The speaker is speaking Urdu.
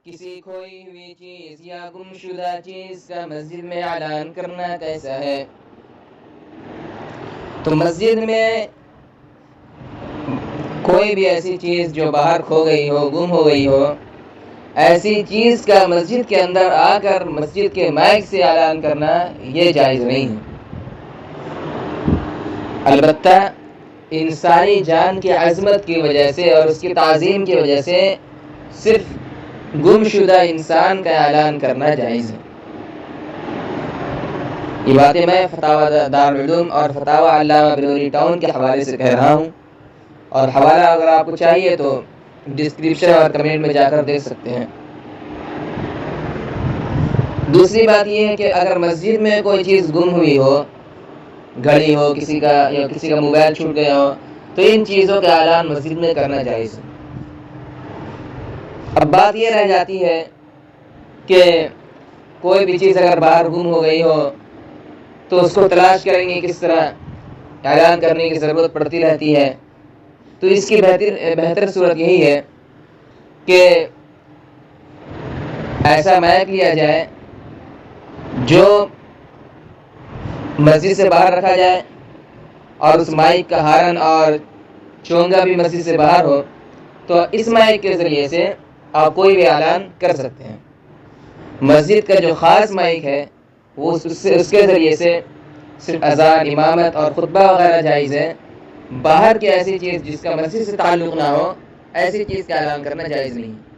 کسی کھوئی ہوئی چیز یا گمشدہ چیز کا مسجد میں اعلان کرنا کیسا ہے؟ تو مسجد میں کوئی بھی ایسی چیز جو باہر کھو گئی ہو، گم ہو گئی ہو، ایسی چیز کا مسجد کے اندر آ کر مسجد کے مائک سے اعلان کرنا یہ جائز نہیں ہے۔ البتہ انسانی جان کی عظمت کی وجہ سے اور اس کی تعظیم کی وجہ سے صرف گمشدہ انسان کا اعلان کرنا جائز ہے۔ یہ باتیں میں فتاوی دارالعلوم اور فتاوی علامہ بنوری ٹاؤن کے حوالے سے کہہ رہا ہوں، اور حوالہ اگر آپ کو چاہیے تو ڈسکرپشن اور کمنٹ میں جا کر دیکھ سکتے ہیں۔ دوسری بات یہ ہے کہ اگر مسجد میں کوئی چیز گم ہوئی ہو، گھڑی ہو کسی کا یا کسی کا موبائل چھوٹ گیا ہو، تو ان چیزوں کا اعلان مسجد میں کرنا جائز ہے۔ اب بات یہ رہ جاتی ہے کہ کوئی بھی چیز اگر باہر گم ہو گئی ہو تو اس کو تلاش کریں گے کس طرح، اعلان کرنے کی ضرورت پڑتی رہتی ہے۔ تو اس کی بہتر صورت یہی ہے کہ ایسا مائک لیا جائے جو مسجد سے باہر رکھا جائے، اور اس مائک کا ہارن اور چونگا بھی مسجد سے باہر ہو، تو اس مائک کے ذریعے سے آپ کوئی بھی اعلان کر سکتے ہیں۔ مسجد کا جو خاص مائک ہے وہ اس کے ذریعے سے صرف اذان، امامت اور خطبہ وغیرہ جائز ہے۔ باہر کی ایسی چیز جس کا مسجد سے تعلق نہ ہو، ایسی چیز کا اعلان کرنا جائز نہیں ہے۔